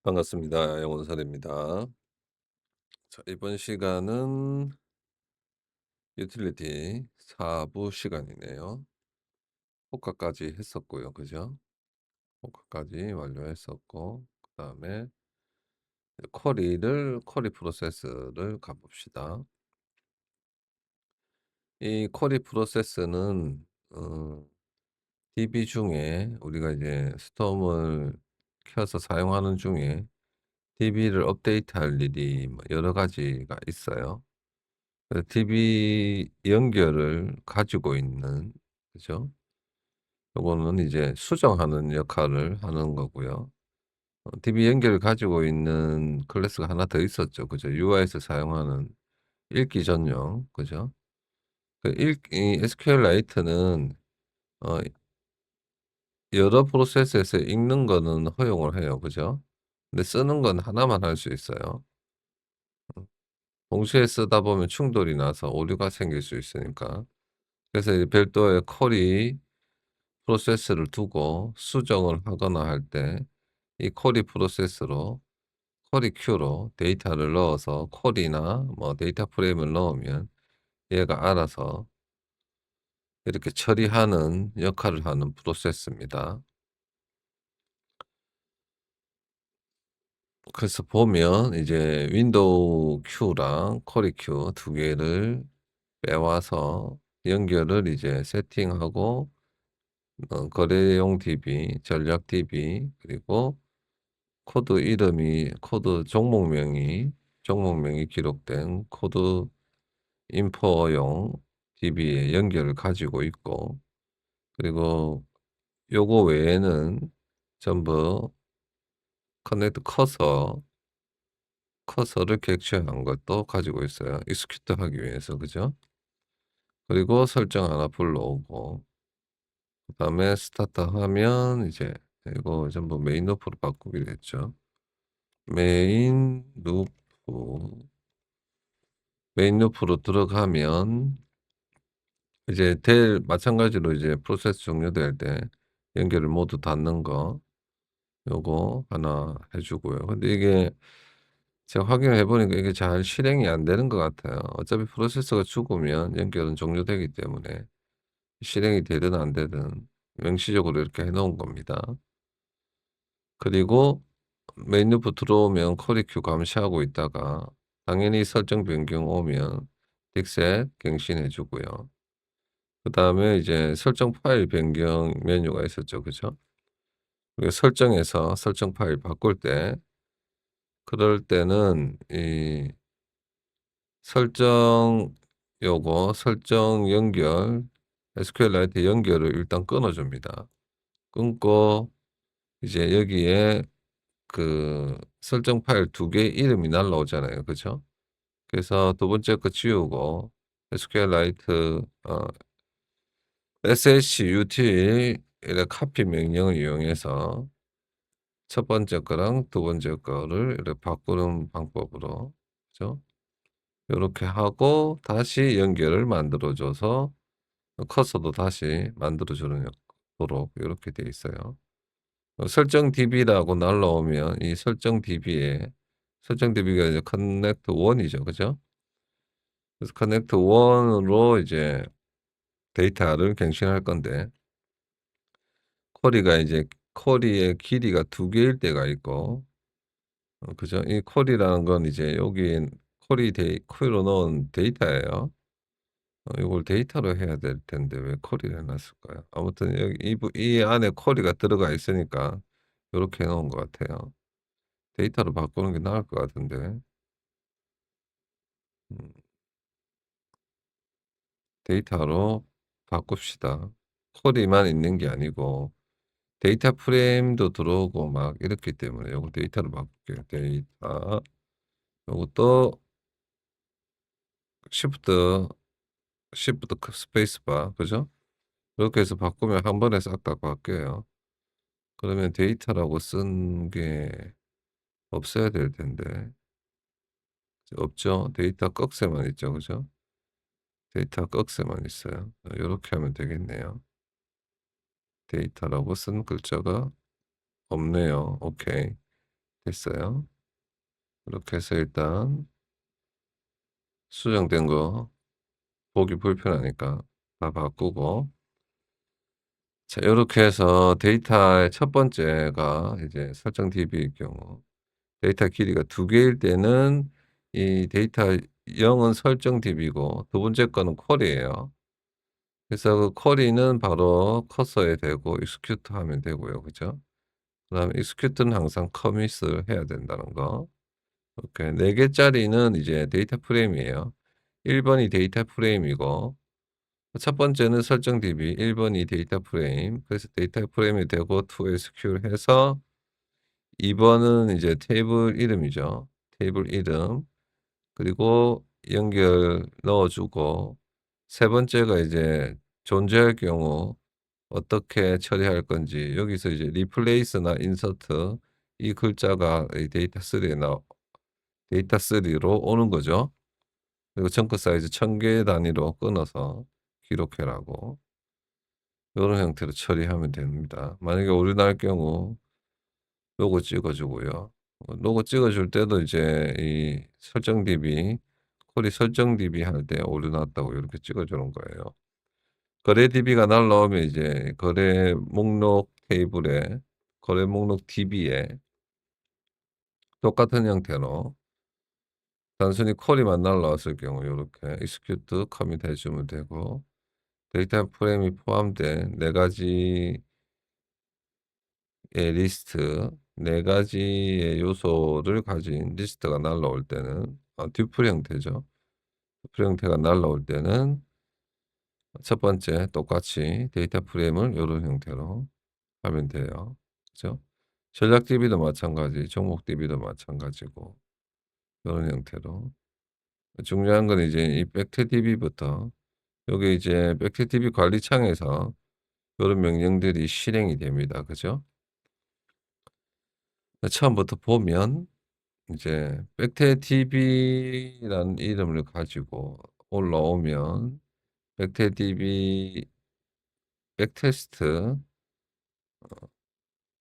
반갑습니다. 영원설입니다. 자, 이번 시간은 유틸리티 4부 시간이네요. 호가까지 했었고요. 그죠? 호가까지 완료했었고, 그 다음에 쿼리 프로세스를 가봅시다. 이 쿼리 프로세스는, 어, DB 중에 우리가 이제 스톰을 켜서 사용하는 중에 DB를 업데이트할 일이 뭐 여러 가지가 있어요. TV 연결을 가지고 있는, 그죠? 요거는 이제 수정하는 역할을 하는 거고요. TV 연결을 가지고 있는 클래스가 하나 더 있었죠. 그죠? UI에서 사용하는 읽기 전용, 그죠? 이 SQLite는 어 여러 프로세스에서 읽는 거는 허용을 해요. 그죠? 근데 쓰는 건 하나만 할 수 있어요. 동시에 쓰다 보면 충돌이 나서 오류가 생길 수 있으니까. 그래서 이 별도의 쿼리 프로세스를 두고 수정을 하거나 할 때 이 쿼리 프로세스로 쿼리 큐로 데이터를 넣어서 쿼리나 뭐 데이터 프레임을 넣으면 얘가 알아서 이렇게 처리하는 역할을 하는 프로세스입니다. 그래서 보면 이제 윈도우 큐랑 쿼리 큐 두 개를 빼와서 연결을 이제 세팅하고 거래용 DB, 전략 DB 그리고 코드 종목명이 기록된 코드 인포용 DB에 연결을 가지고 있고, 그리고 요거 외에는 전부 커넥트 커서를 객체한 것도 가지고 있어요. 익스큐트 하기 위해서. 그죠? 그리고 설정 하나 불러오고, 그다음에 스타트 하면 이제 이거 전부 메인 루프로 바꾸기로 했죠. 메인 루프 메인 루프로 들어가면 이제 마찬가지로 이제 프로세스 종료될 때 연결을 모두 닫는 거 요거 하나 해 주고요. 근데 이게 제가 확인을 해 보니까 이게 잘 실행이 안 되는 것 같아요. 어차피 프로세서가 죽으면 연결은 종료되기 때문에 실행이 되든 안 되든 명시적으로 이렇게 해 놓은 겁니다. 그리고 메인 루프 들어오면 쿼리 큐 감시하고 있다가 당연히 설정 변경 오면 픽셋 갱신해 주고요. 그다음에 이제 설정 파일 변경 메뉴가 있었죠. 그죠? 그 설정에서 설정 파일 바꿀 때 그럴 때는 이 설정 설정 연결 SQLite 연결을 일단 끊어 줍니다. 끊고 이제 여기에 그 설정 파일 두 개의 이름이 날라오잖아요. 그죠? 그래서 두 번째 거 지우고 SQLite SHUT 이렇게 카피 명령을 이용해서 첫 번째 거랑 두 번째 거를 이렇게 바꾸는 방법으로 그죠? 요렇게 하고 다시 연결을 만들어 줘서 커서도 다시 만들어 주는 도록 요렇게 돼 있어요. 설정 DB라고 날라오면 이 설정 DB가 이제 커넥트 1 이죠. 그죠? 그래서 커넥트 1 으로 이제 데이터를 갱신할 건데 쿼리의 길이가 두 개일 때가 있고 그죠? 이 쿼리라는 건 이제 여기 쿼리로 넣은 데이터예요. 이걸 데이터로 해야 될 텐데 왜 쿼리를 해 놨을까요? 아무튼 여기 이 안에 쿼리가 들어가 있으니까 요렇게 해 놓은 것 같아요. 데이터로 바꾸는 게 나을 것 같은데. 음 데이터로 바꿉시다. 쿼리만 있는 게 아니고 데이터 프레임도 들어오고 막 이렇기 때문에 요거 데이터로 바꿀게요. 데이터 요것도 시프트 스페이스바 그죠? 이렇게 해서 바꾸면 한 번에 싹 다 바뀌어요. 그러면 데이터라고 쓴 게 없어야 될 텐데. 없죠. 데이터 꺽쇠만 있죠. 그죠? 데이터 꺽쇠만 있어요. 요렇게 하면 되겠네요. 데이터라고 쓴 글자가 없네요. 오케이. 됐어요. 이렇게 해서 일단 수정된 거 보기 불편하니까 다 바꾸고, 자 요렇게 해서 데이터의 첫 번째가 이제 설정 DB일 경우, 데이터 길이가 2개일 때는 이 데이터 0은 설정 DB고 두 번째 거는 쿼리예요. 그래서 그 쿼리는 바로 커서에 대고 execute 하면 되고요. 그죠? 그다음에 execute는 항상 커밋을 해야 된다는 거. 이렇게 4 개짜리는 이제 데이터 프레임이에요. 1 번이 데이터 프레임이고, 첫 번째는 설정 DB, 1 번이 데이터 프레임. 그래서 데이터 프레임이 되고 to SQL 해서 2 번은 이제 테이블 이름이죠. 테이블 이름. 그리고 연결 넣어 주고, 세 번째가 이제 존재할 경우 어떻게 처리할 건지, 여기서 이제 replace나 insert 이 글자가 이 데이터 3로 오는 거죠. 그리고 청크 사이즈 1000개 단위로 끊어서 기록해라고, 요런 형태로 처리하면 됩니다. 만약에 오류 날 경우 로고 찍어 주고요. 로고 찍어 줄 때도 이제 이 설정 DB, 쿼리 설정 DB 할 때 오류 났다고 이렇게 찍어 주는 거예요. 거래 DB가 날라오면 이제 거래 목록 테이블에, 거래 목록 DB에 똑같은 형태로 단순히 쿼리만 날라왔을 경우 요렇게 execute 커밋 해 주면 되고, 데이터 프레임이 포함된 4 가지의 리스트, 4 가지의 요소를 가진 리스트가 날라올 때는, 듀플 형태죠. 듀플 형태가 날라올 때는 첫 번째 똑같이 데이터 프레임을 요런 형태로 하면 돼요. 그죠? 전략 DB도 마찬가지, 종목 DB도 마찬가지고 요런 형태로. 중요한 건 이제 이 백트 DB부터, 요게 이제 백트 DB 관리창에서 요런 명령들이 실행이 됩니다. 그죠? 처음부터 보면 이제 백트DB라는 이름을 가지고 올라오면 백트DB 백테스트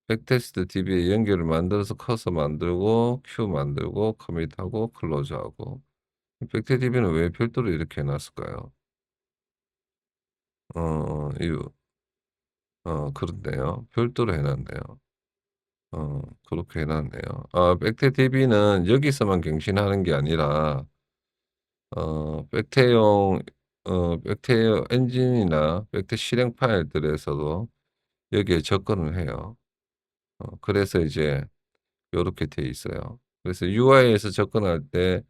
백테스트 DB에 연결을 만들어서 커서 만들고 큐 만들고 커밋하고 클로즈하고, 백트DB는 왜 별도로 이렇게 해 놨을까요? 이유 그렇네요. 별도로 해 놨네요. 그렇게 해 놨네요. 백트DB는 여기서만 갱신하는 게 아니라 백태용 백태 엔진이나 백태 실행 파일들에서도 여기에 접근을 해요. 그래서 이제 요렇게 돼 있어요. 그래서 UI에서 접근할 때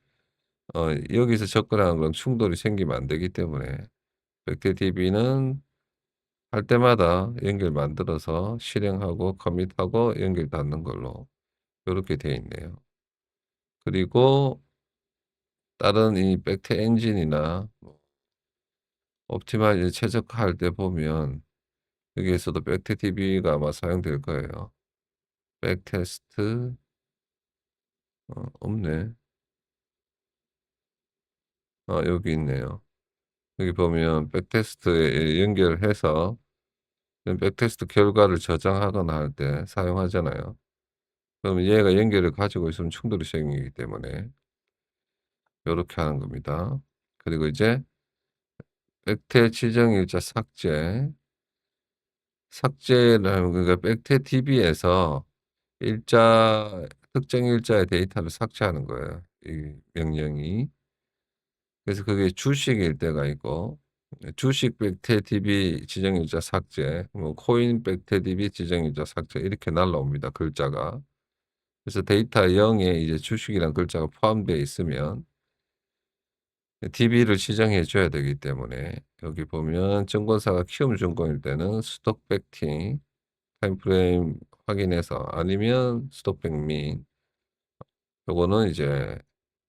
여기서 접근하는 건 충돌이 생기면 안 되기 때문에 백태DB는 할 때마다 연결 만들어서 실행하고 커밋하고 연결 닫는 걸로 요렇게 돼 있네요. 그리고 다른 이 백태 엔진이나 뭐 옵티마이즈 최적화할 때 보면 여기에서도 백트DB가 아마 사용될 거예요. 백테스트 없네. 여기 있네요. 여기 보면 백테스트에 연결해서 백테스트 결과를 저장하거나 할 때 사용하잖아요. 그럼 얘가 연결을 가지고 있으면 충돌이 생기기 때문에 요렇게 하는 겁니다. 그리고 이제 백태 지정일자 삭제를 하면, 그러니까 백태DB에서 특정 일자의 데이터를 삭제하는 거예요, 이 명령이. 그래서 그게 주식일 때가 있고, 주식 백태DB 지정일자 삭제, 뭐 코인 백태DB 지정일자 삭제 이렇게 날라옵니다, 글자가. 그래서 데이터 0에 이제 주식이란 글자가 포함되어 있으면 DB를 지정해 줘야 되기 때문에, 여기 보면 증권사가 키움증권일 때는 스톡백팅 타임프레임 확인해서, 아니면 스톡백민, 요거는 이제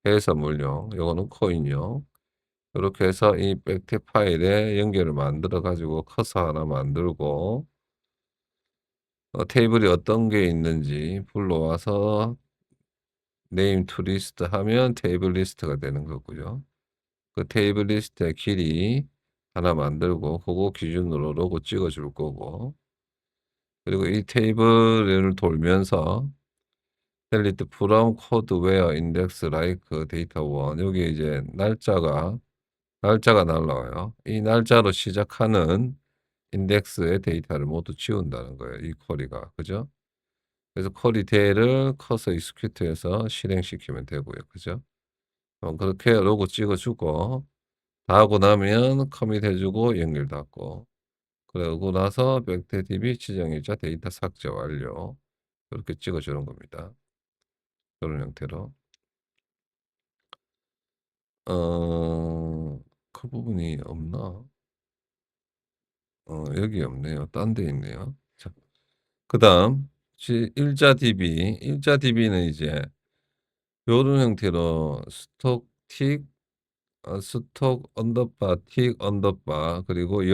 해외선물용, 요거는 코인용, 요렇게 해서 이 백태 파일에 연결을 만들어 가지고 커서 하나 만들고, 테이블이 어떤 게 있는지 불러와서 네임 투 리스트 하면 테이블 리스트가 되는 거고요. 그 테이블 리스트의 길이 하나 만들고 그거 기준으로 로고 찍어 줄 거고, 그리고 이 테이블을 돌면서 delete from code where index like data 1 여기에 이제 날짜가 날라와요. 이 날짜로 시작하는 인덱스의 데이터를 모두 지운다는 거예요, 이 쿼리가. 그죠? 그래서 쿼리 대를 커서 execute해서 실행시키면 되고요. 그죠? 그렇게 로고 찍어 주고 다 하고 나면 커밋해 주고 연결 닫고 그러고 나서 백태DB 지정일자 데이터 삭제 완료. 이렇게 찍어 주는 겁니다. 이런 형태로. 어 그 부분이 없나? 여기 없네요. 딴 데 있네요. 자 그다음 일자 DB는 이제 요런 형태로 스톡 언더바 틱 언더바 그리고 이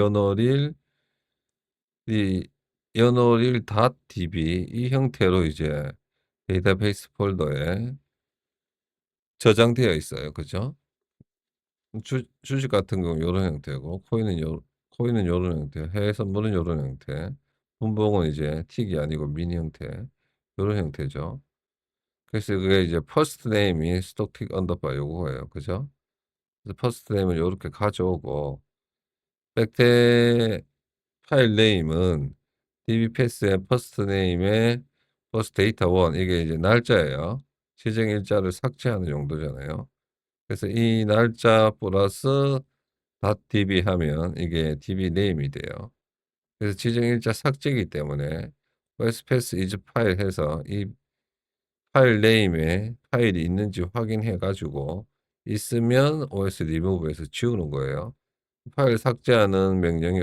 연월일 닷 DB 이 형태로 이제 데이터베이스 폴더에 저장되어 있어요. 그죠? 주식 같은 경우는 요런 형태고 코인은 요런 형태, 해외 선물은 요런 형태, 분봉은 이제 틱이 아니고 미니 형태 요런 형태죠. 그래서 그게 이제 퍼스트 네임이 스톡틱 언더바 요거예요. 그죠? 그래서 퍼스트 네임을 요렇게 가져오고 백태 파일 네임은 dbpass의 퍼스트 네임의 퍼스트 데이터 1 이게 이제 날짜예요. 시정 일자를 삭제하는 용도잖아요. 그래서 이 날짜 플러스 .db 하면 이게 db 네임이 돼요. 그래서 지정 일자 삭제이기 때문에 OSPass is 파일 해서 이 파일 네임에 파일이 있는지 확인해 가지고 있으면 os remove에서 지우는 거예요. 파일 삭제하는 명령이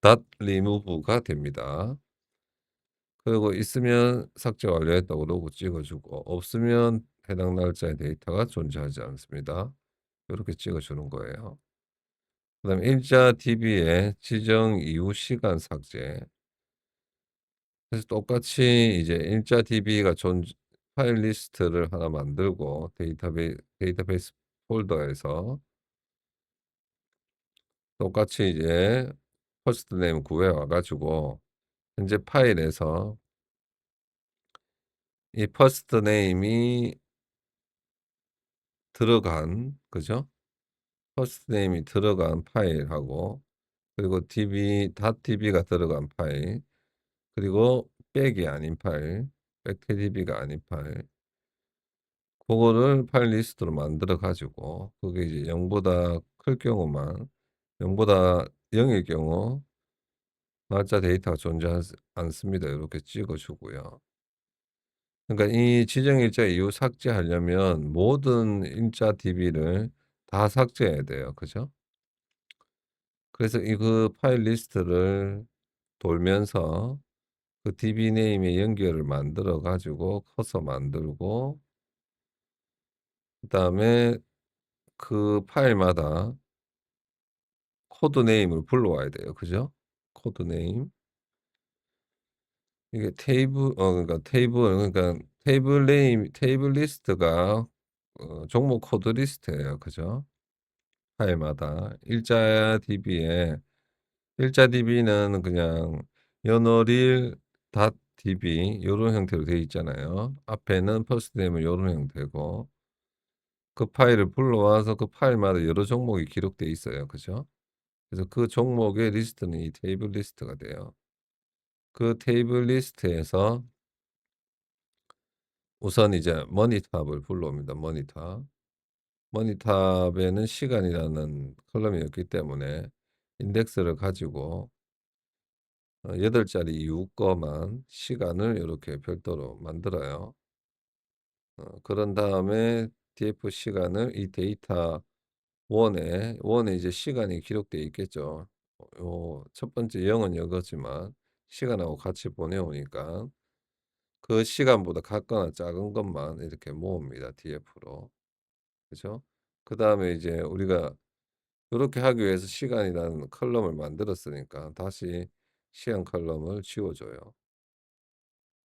os.remove가 됩니다. 그리고 있으면 삭제 완료했다고 로고 찍어 주고 없으면 해당 날짜의 데이터가 존재하지 않습니다. 요렇게 찍어 주는 거예요. 그다음에 일자 DB의 지정 이후 시간 삭제. 그래서 똑같이 이제 일자 DB가 파일 리스트를 하나 만들고 데이터베이스 폴더에서 똑같이 이제 퍼스트 네임 구해 와 가지고 현재 파일에서 이 퍼스트 네임이 들어간 그죠? 퍼스트 네임이 들어간 파일하고 그리고 db가 들어간 파일 그리고 백이 아닌 파일 백TDB가 아닌 파일 그거를 파일 리스트로 만들어 가지고 그게 이제 0보다 클 경우만 0보다 0일 경우 날짜 데이터가 존재하지 않습니다. 이렇게 찍어 주고요. 그러니까 이 지정 일자 이후 삭제하려면 모든 일자 DB를 다 삭제해야 돼요. 그죠? 그래서 그 파일 리스트를 돌면서 그 DB 네임의 연결을 만들어 가지고 커서 만들고 그다음에 그 파일마다 코드 네임을 불러와야 돼요. 그죠? 코드 네임. 이게 테이블 네임 테이블 리스트가 종목 코드 리스트예요. 그죠? 파일마다 일자 DB는 그냥 연월일 .db 요런 형태로 되어 있잖아요. 앞에는 퍼스트 네임은 요런 형태고 그 파일을 불러와서 그 파일마다 여러 종목이 기록되어 있어요. 그죠? 그래서 그 종목의 리스트는 이 테이블 리스트가 돼요. 그 테이블 리스트에서 우선 이제 머니탑을 불러옵니다. 머니탑. 머니탑에는 시간이라는 컬럼이 없기 때문에 인덱스를 가지고 8자리 이후 거만 시간을 이렇게 별도로 만들어요. 그런 다음에 df 시간을 이 데이터 원에 이제 시간이 기록되어 있겠죠. 요 첫 번째 0은 이거지만 시간하고 같이 보내오니까 그 시간보다 같거나 작은 것만 이렇게 모읍니다. df로. 그죠? 그다음에 이제 우리가 요렇게 하기 위해서 시간이라는 컬럼을 만들었으니까 다시 시간 컬럼을 지워 줘요.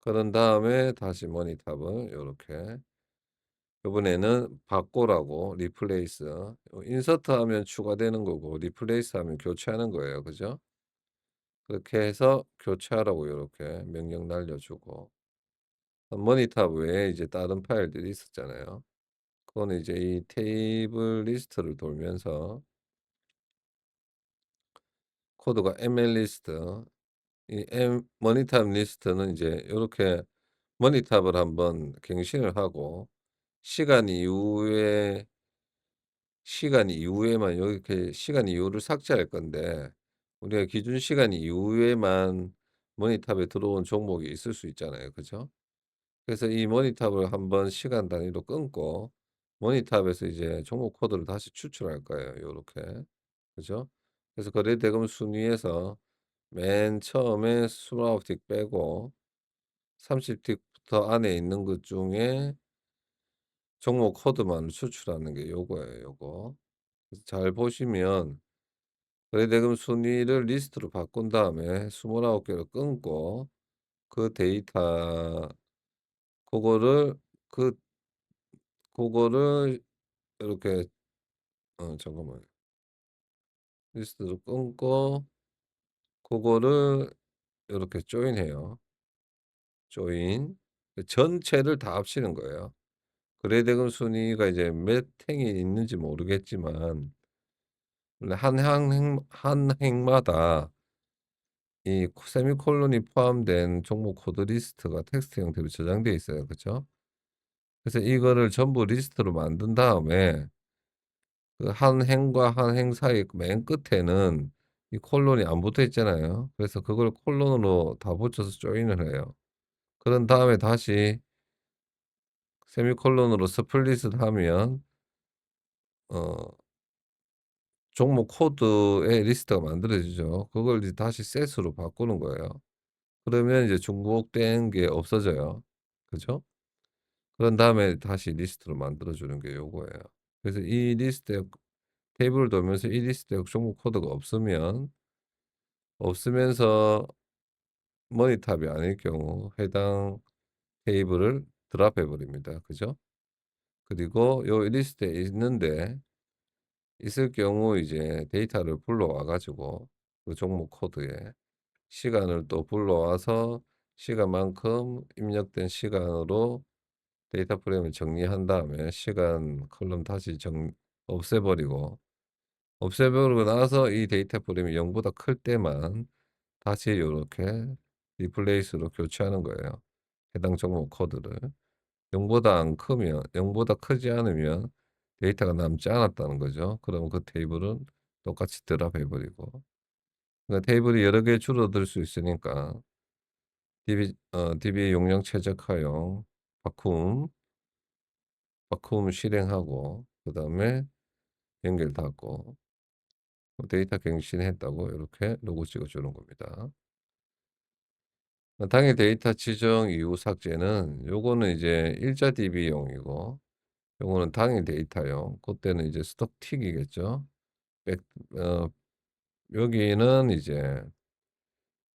그런 다음에 다시 머니탑을 요렇게 이번에는 바꿔라고 리플레이스 인서트 하면 추가되는 거고 리플레이스 하면 교체하는 거예요. 그죠? 그렇게 해서 교체하라고 요렇게 명령 날려주고 머니탑 외에 이제 다른 파일들이 있었잖아요. 그거는 이제 이 테이블 리스트를 돌면서 코드가 ml 리스트, 이 m 머니탑 리스트는 이제 요렇게 머니탑을 한번 갱신을 하고 시간 이후에 시간 이후에만 요렇게 시간 이후를 삭제할 건데, 우리가 기준 시간 이후에만 머니탑에 들어온 종목이 있을 수 있잖아요. 그죠? 그래서 이 머니탑을 한번 시간 단위로 끊고 머니탑에서 이제 종목 코드를 다시 추출할 거예요. 요렇게. 그죠? 그래서 거래대금 순위에서 맨 처음에 스마트 틱 빼고 30 틱부터 안에 있는 것 중에 종목 코드만 추출하는 게 요거예요, 요거. 그래서 잘 보시면 거래대금 순위를 리스트로 바꾼 다음에 29 개를 끊고 그 데이터 고거를 그 고거를 이렇게 잠깐만요. 리스트를 끊고 고거를 요렇게 조인해요. 조인. 그 전체를 다 합치는 거예요. 거래대금 순위가 이제 몇 행이 있는지 모르겠지만 원래 한 행마다 이 세미콜론이 포함된 종목 코드 리스트가 텍스트 형태로 저장돼 있어요. 그죠? 그래서 이거를 전부 리스트로 만든 다음에 그 한 행과 한 행 사이 맨 끝에는 이 콜론이 안 붙어 있잖아요. 그래서 그걸 콜론으로 다 붙여서 조인을 해요. 그런 다음에 다시 세미콜론으로 스플릿을 하면 어 종목 코드의 리스트가 만들어지죠. 그걸 이제 다시 셋으로 바꾸는 거예요. 그러면 이제 중복된 게 없어져요. 그죠? 그런 다음에 다시 리스트로 만들어 주는 게 요거예요. 그래서 이 리스트에 테이블을 돌면서 이 리스트에 종목 코드가 없으면서 머니탑이 아닐 경우 해당 테이블을 드랍해 버립니다. 그죠? 그리고 요 리스트에 있을 경우 이제 데이터를 불러와 가지고 그 종목 코드에 시간을 또 불러와서 시간만큼 입력된 시간으로 데이터 프레임을 정리한 다음에 시간 컬럼 다시 없애버리고 없애버리고 나서 이 데이터 프레임이 0 보다 클 때만 다시 요렇게 리플레이스로 교체하는 거예요, 해당 종목 코드를. 0 보다 안 크면 0 보다 크지 않으면 데이터가 남지 않았다는 거죠. 그러면 그 테이블은 똑같이 드랍해 버리고, 그러니까 테이블이 여러 개 줄어들 수 있으니까 DB 용량 최적화용 바꿈 실행하고 그다음에 연결 닫고 데이터 갱신했다고 이렇게 로고 찍어 주는 겁니다. 당일 데이터 지정 이후 삭제는 요거는 이제 일자 DB용이고 요거는 당일 데이터용. 그때는 이제 스톡 틱이겠죠. 백 어 여기는 이제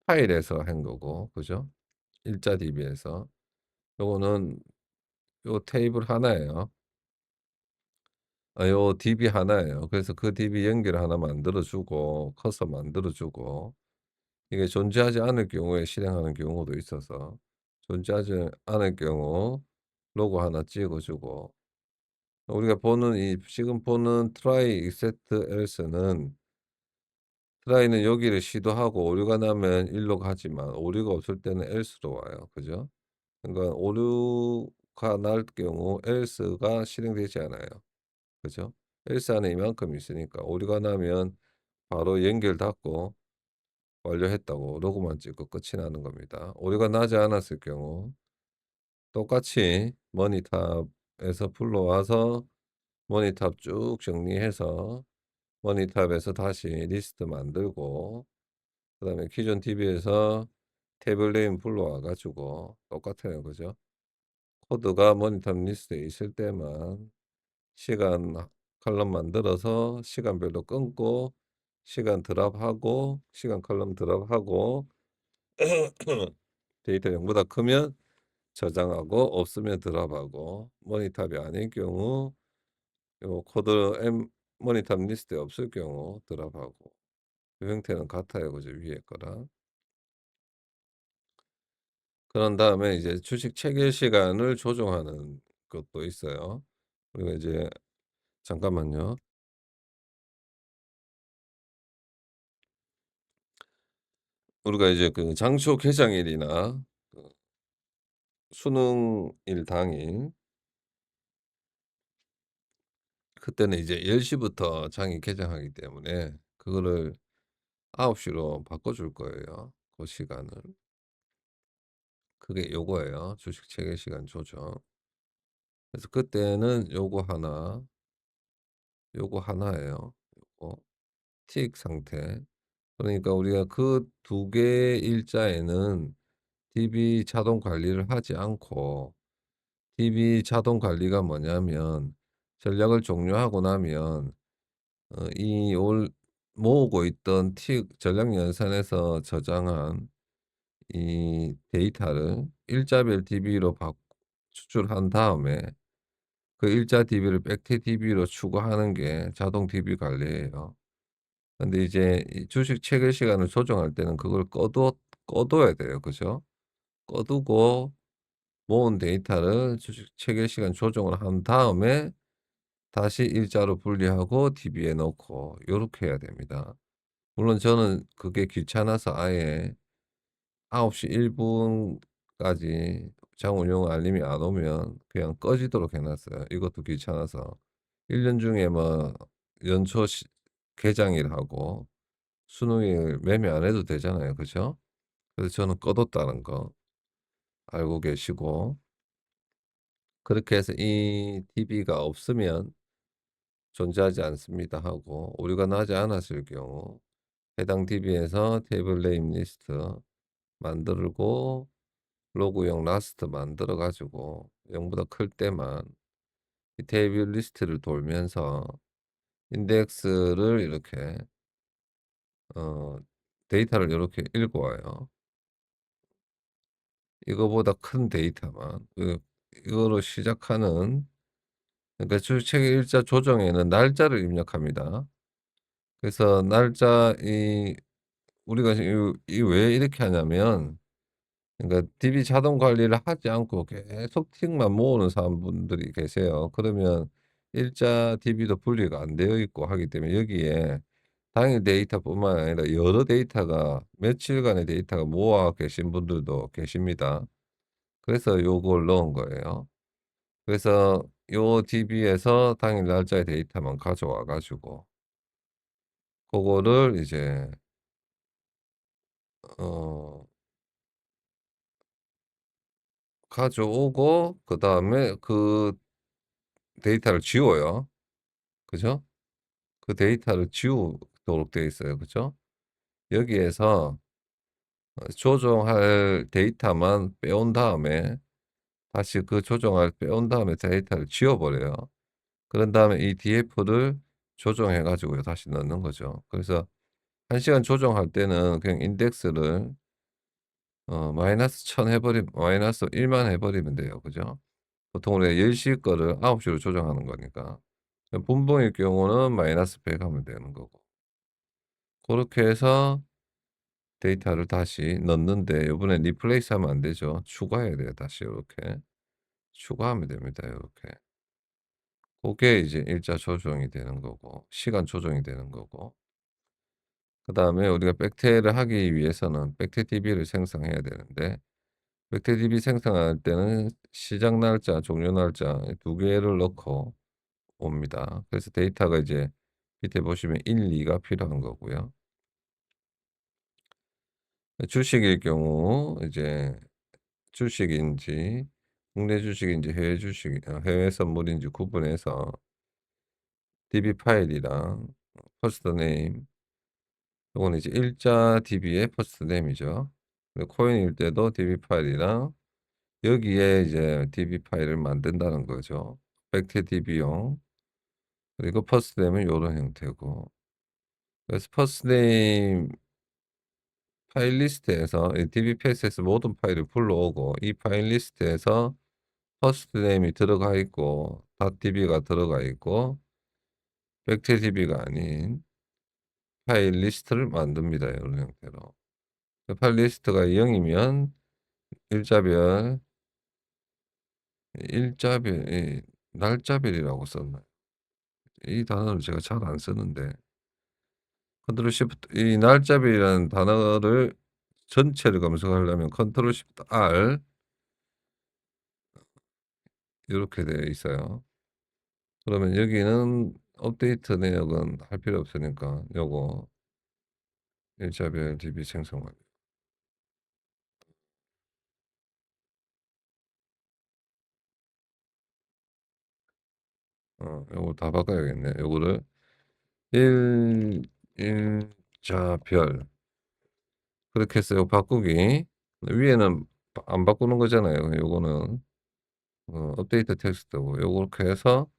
파일에서 한 거고 그죠? 일자 DB에서. 요거는 요 테이블 하나예요. 요 DB 하나예요. 그래서 그 DB 연결 하나 만들어 주고 커서 만들어 주고, 이게 존재하지 않을 경우에 실행하는 경우도 있어서 존재하지 않을 경우 로고 하나 찍어 주고, 우리가 보는 이 지금 보는 try except else는 try는 여기를 시도하고 오류가 나면 1로 가지만 오류가 없을 때는 else로 와요. 그죠? 그러니까 오류가 날 경우 else가 실행되지 않아요. 그죠? else 안에 이만큼 있으니까 오류가 나면 바로 연결 닫고 완료했다고 로고만 찍고 끝이 나는 겁니다. 오류가 나지 않았을 경우 똑같이 머니탑에서 불러와서 머니탑 쭉 정리해서 머니탑에서 다시 리스트 만들고 그다음에 기존 DB에서 태블 네임 불러와 가지고 똑같아요. 그죠? 코드가 머니탑 리스트에 있을 때만 시간 컬럼 만들어서 시간별로 끊고 시간 드랍하고 시간 컬럼 드랍하고 데이터 0 보다 크면 저장하고 없으면 드랍하고, 머니탑이 아닐 경우 요 코드 머니탑 리스트에 없을 경우 드랍하고, 그 형태는 같아요. 그죠? 위에 거랑. 그런 다음에 이제 주식 체결 시간을 조정하는 것도 있어요. 우리가 이제 잠깐만요. 우리가 이제 그 장초 개장일이나 그 수능일 당일 그때는 이제 10 시부터 장이 개장하기 때문에 그거를 9 시로 바꿔 줄 거예요, 그 시간을. 그게 요거예요, 주식 체결 시간 조정. 그래서 그때는 요거 하나예요. 요거 틱 상태. 그러니까 우리가 그 두 개의 일자에는 DB 자동 관리를 하지 않고 DB 자동 관리가 뭐냐면 전략을 종료하고 나면 이 올 모으고 있던 틱 전략 연산에서 저장한 이 데이터를 일자별 DB로 추출한 다음에 그 일자 DB를 백태 DB로 추가하는 게 자동 DB 관리예요. 근데 이제 이 주식 체결 시간을 조정할 때는 그걸 꺼둬야 돼요. 그죠? 꺼두고 모은 데이터를 주식 체결 시간 조정을 한 다음에 다시 일자로 분리하고 DB에 넣고 요렇게 해야 됩니다. 물론 저는 그게 귀찮아서 아예 9시 1 분까지 장운용 알림이 안 오면 그냥 꺼지도록 해 놨어요. 이것도 귀찮아서. 1년 중에 뭐 연초 개장일하고 수능일 매매 안 해도 되잖아요. 그죠? 그래서 저는 꺼 뒀다는 거 알고 계시고 그렇게 해서 이 DB가 없으면 존재하지 않습니다 하고 오류가 나지 않았을 경우 해당 DB에서 테이블 네임 리스트 만들고 로그용 라스트 만들어 가지고 0 보다 클 때만 이 테이블 리스트를 돌면서 인덱스를 이렇게 어 데이터를 요렇게 읽어 와요. 이거보다 큰 데이터만. 이거로 시작하는 그러니까 주책 일자 조정에는 날짜를 입력합니다. 그래서 날짜 우리가 이 왜 이렇게 하냐면 그러니까 DB 자동 관리를 하지 않고 계속 틱만 모으는 사람분들이 계세요. 그러면 일자 DB도 분리가 안 되어 있고 하기 때문에 여기에 당일 데이터뿐만 아니라 여러 데이터가 며칠간의 데이터가 모아 계신 분들도 계십니다. 그래서 요걸 넣은 거예요. 그래서 요 DB에서 당일 날짜의 데이터만 가져와 가지고 그거를 이제 어 가져오고 그다음에 그 데이터를 지워요. 그죠? 그 데이터를 지우도록 되어 있어요. 그죠? 여기에서 조정할 데이터만 빼온 다음에 다시 그 조정할 빼온 다음에 데이터를 지워 버려요. 그런 다음에 이 DF를 조정해 가지고요 다시 넣는 거죠. 그래서 1 시간 조정할 때는 그냥 인덱스를 마이너스 1000 해 버리 마이너스 1만 해 버리면 돼요. 그죠? 보통 우리가 10시 거를 9 시로 조정하는 거니까. 분봉일 경우는 마이너스 100 하면 되는 거고. 고렇게 해서 데이터를 다시 넣는데 요번엔 리플레이스 하면 안 되죠. 추가해야 돼요 다시 요렇게. 추가하면 됩니다 요렇게. 고게 이제 일자 조정이 되는 거고 시간 조정이 되는 거고. 그다음에 우리가 백태를 하기 위해서는 백태 DB를 생성해야 되는데 백태 DB 생성할 때는 시작 날짜, 종료 날짜 두 개를 넣고 옵니다. 그래서 데이터가 이제 밑에 보시면 1, 2가 필요한 거고요. 주식일 경우 이제 주식인지 국내 주식인지 해외 해외 선물인지 구분해서 DB 파일이랑 퍼스트 네임 요거는 이제 일자 DB의 퍼스트 네임이죠. 그리고 코인일 때도 DB 파일이랑 여기에 이제 DB 파일을 만든다는 거죠. 백태 DB용. 그리고 퍼스트 네임은 요런 형태고. 그래서 퍼스트 네임 파일 리스트에서 이 DB 패스에서 모든 파일을 불러오고 이 파일 리스트에서 퍼스트 네임이 들어가 있고 .db가 들어가 있고 백태 DB가 아닌 파일 리스트를 만듭니다. 이런 형태로. 그 파일 리스트가 0이면 일자별, 일자별, 날짜별이라고 썼나요? 이 단어를 제가 잘 안 쓰는데 컨트롤 시프트 이 날짜별이라는 단어를 전체를 검색하려면 컨트롤 시프트 R 요렇게 되어 있어요. 그러면 여기는 업데이트 내역은 할 필요 없으니까 요거 일자별 DB 생성 완료. 요거 다 바꿔야겠네. 요거를 일 일자별 그렇게 해서 요 바꾸기 위에는 안 바꾸는 거잖아요. 요거는 업데이트 텍스트고 요렇게 해서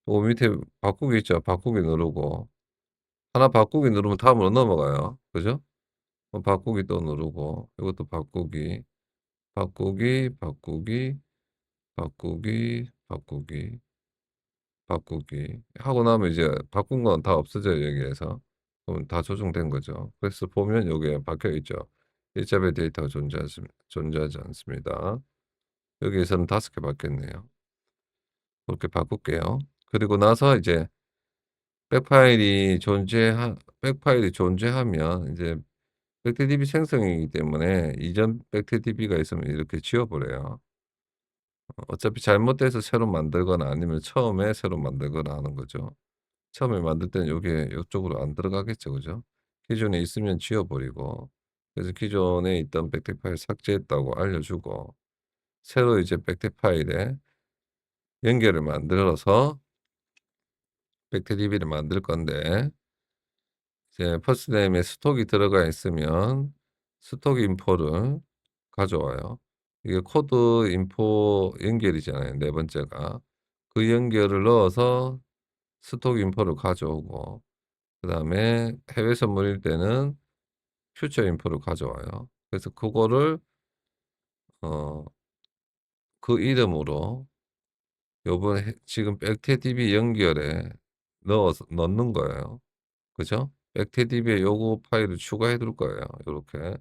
요 밑에 바꾸기 있죠. 바꾸기 누르고 하나 바꾸기 누르면 다음으로 넘어가요. 그죠? 바꾸기 또 누르고 이것도 바꾸기, 바꾸기, 바꾸기, 바꾸기, 바꾸기, 바꾸기 하고 나면 이제 바꾼 건 다 없어져요 여기에서. 그럼 다 조정된 거죠. 그래서 보면 여기에 박혀 있죠. 일자별 데이터가 존재하지 않습니다. 여기에서는 5개 바뀌었네요. 그렇게 바꿀게요. 그리고 나서 이제 백파일이 존재하면 이제 백TDB 생성이기 때문에 이전 백TDB가 있으면 이렇게 지워 버려요. 어차피 잘못돼서 새로 만들거나 아니면 처음에 새로 만들거나 하는 거죠. 처음에 만들 때는 요게 요쪽으로 안 들어가겠죠. 그죠? 기존에 있으면 지워 버리고 그래서 기존에 있던 백태 파일 삭제했다고 알려 주고 새로 이제 백태 파일에 연결을 만들어서 백TDB를 만들 건데 이제 퍼스트 네임에 스톡이 들어가 있으면 스톡 인포를 가져와요. 이게 코드 인포 연결이잖아요. 네 번째가. 그 연결을 넣어서 스톡 인포를 가져오고 그다음에 해외 선물일 때는 퓨처 인포를 가져와요. 그래서 그거를 어 그 이름으로 요번에 지금 백태DB 연결에 넣어서 넣는 거예요. 그죠? 백태DB에 요거 파일을 추가해 둘 거예요. 요렇게.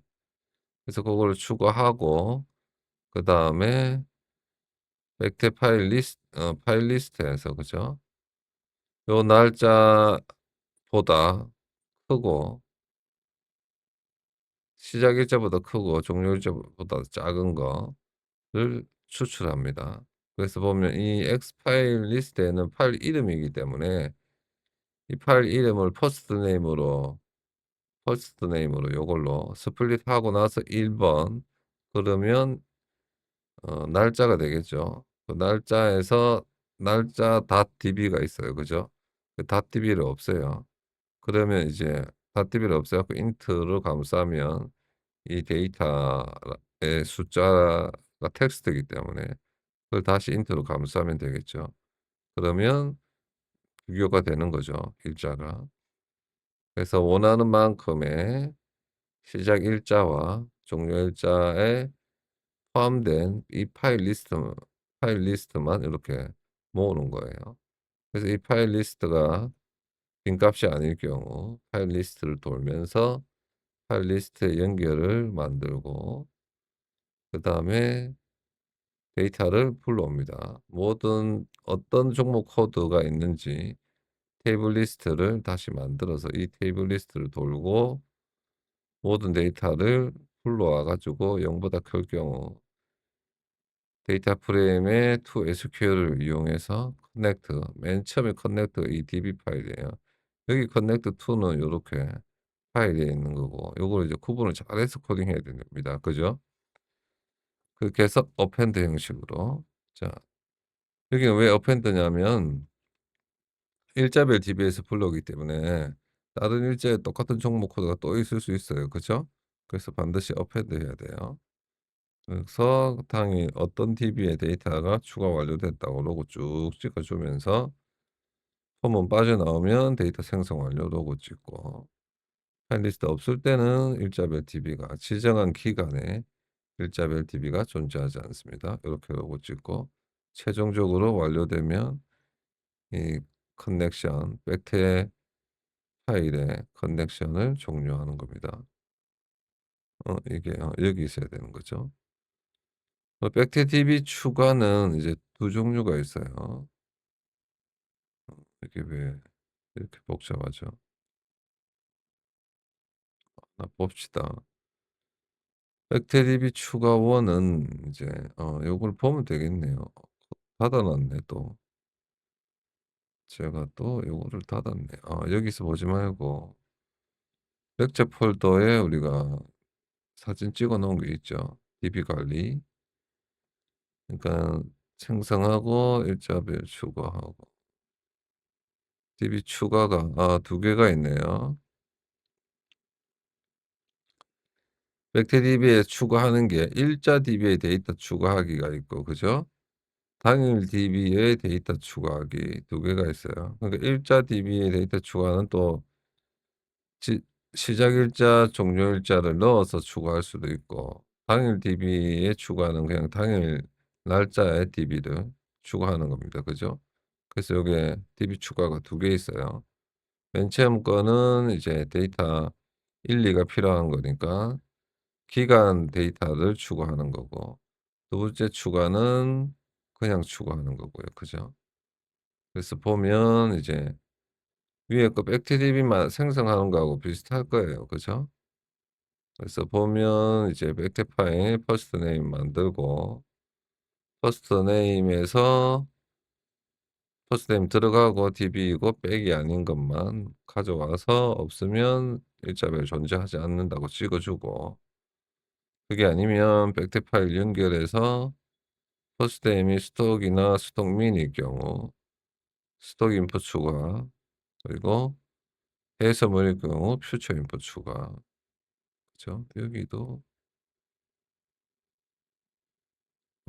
그래서 그거를 추가하고 그다음에 백태 파일 리스트에서 그죠? 요 날짜보다 크고 시작 일자보다 크고 종료 일자보다 작은 거를 추출합니다. 그래서 보면 이 X 파일 리스트에는 파일 이름이기 때문에 이 파일 이름을 퍼스트 네임으로 요걸로 스플릿하고 나서 1번 그러면 날짜가 되겠죠. 그 날짜에서 날짜 .db가 있어요. 그죠? 그 .db를 없애요. 그러면 이제 .db를 없애 갖고 int로 감싸면 이 데이터의 숫자가 텍스트이기 때문에 그걸 다시 int로 감싸면 되겠죠. 그러면 비교가 되는 거죠, 일자가. 그래서 원하는 만큼의 시작 일자와 종료 일자에 포함된 이 파일 리스트만 이렇게 모으는 거예요. 그래서 이 파일 리스트가 빈값이 아닐 경우 파일 리스트를 돌면서 파일 리스트의 연결을 만들고 그다음에 데이터를 불러옵니다. 모든 어떤 종목 코드가 있는지 테이블 리스트를 다시 만들어서 이 테이블 리스트를 돌고 모든 데이터를 불러와 가지고 0보다 클 경우 데이터 프레임의 to SQL을 이용해서 커넥트 맨 처음에 커넥트가 이 DB 파일이에요. 여기 커넥트 to는 요렇게 파일에 있는 거고 요거를 이제 구분을 잘해서 코딩해야 됩니다. 그죠? 그렇게 해서 어펜드 형식으로 자 여기는 왜 어펜드냐면 일자별 DB에서 불러오기 때문에 다른 일자에 똑같은 종목 코드가 또 있을 수 있어요. 그죠? 그래서 반드시 어펜드 해야 돼요. 그래서 당일 어떤 DB의 데이터가 추가 완료됐다고 로고 쭉 찍어주면서 폼은 빠져나오면 데이터 생성 완료 로고 찍고 파일 리스트 없을 때는 일자별 DB가 지정한 기간에 일자별 DB가 존재하지 않습니다. 이렇게 로고 찍고 최종적으로 완료되면 이 커넥션 백태 파일의 커넥션을 종료하는 겁니다. 이게 여기 있어야 되는 거죠. 백TDB 추가는 이제 두 종류가 있어요. 이게 왜 이렇게 복잡하죠? 하나 봅시다. 백TDB 추가 1은 이제 요걸 보면 되겠네요. 닫아 놨네 또. 제가 또 요거를 닫았네. 여기서 보지 말고 백제 폴더에 우리가 사진 찍어 놓은 게 있죠. DB 관리. 그러니까 생성하고 일자별 추가하고 DB 추가가 두 개가 있네요. 백TDB에 추가하는 게 일자 DB에 데이터 추가하기가 있고 그죠? 당일 DB에 데이터 추가하기 두 개가 있어요. 그러니까 일자 DB에 데이터 추가는 또 시 시작 일자, 종료 일자를 넣어서 추가할 수도 있고 당일 DB에 추가는 그냥 당일 날짜의 DB를 추가하는 겁니다. 그죠? 그래서 요게 DB 추가가 두 개 있어요. 맨 처음 거는 이제 데이터 1, 2가 필요한 거니까 기간 데이터를 추가하는 거고 두 번째 추가는 그냥 추가하는 거고요. 그죠? 그래서 보면 이제 위에 거 백TDB만 생성하는 거하고 비슷할 거예요. 그죠? 그래서 보면 이제 백태 파일 퍼스트 네임 만들고 퍼스트 네임에서 퍼스트 네임 들어가고 DB이고 백이 아닌 것만 가져와서 없으면 일자별 존재하지 않는다고 찍어 주고 그게 아니면 백태 파일 연결해서 퍼스트 네임이 스톡이나 스톡 미니일 경우 스톡 인풋 추가 그리고 해서물일 경우 퓨처 인풋 추가 그죠? 여기도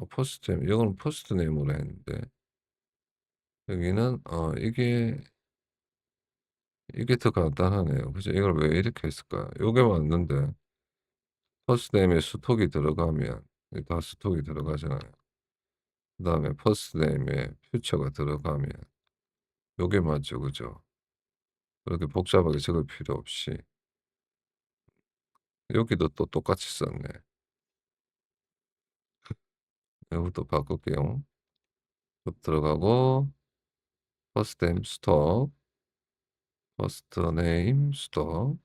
퍼스트 네임 이거는 퍼스트 네임으로 했는데 여기는 이게 더 간단하네요. 그죠? 이걸 왜 이렇게 했을까요? 요게 맞는데 퍼스트 네임에 스톡이 들어가면 이게 다 스톡이 들어가잖아요. 그다음에 퍼스트 네임에 퓨처가 들어가면 요게 맞죠. 그죠? 그렇게 복잡하게 적을 필요 없이 여기도 또 똑같이 썼네. 요것도 바꿀게요. 또 들어가고 퍼스트 네임 스톡 퍼스트 네임 스톡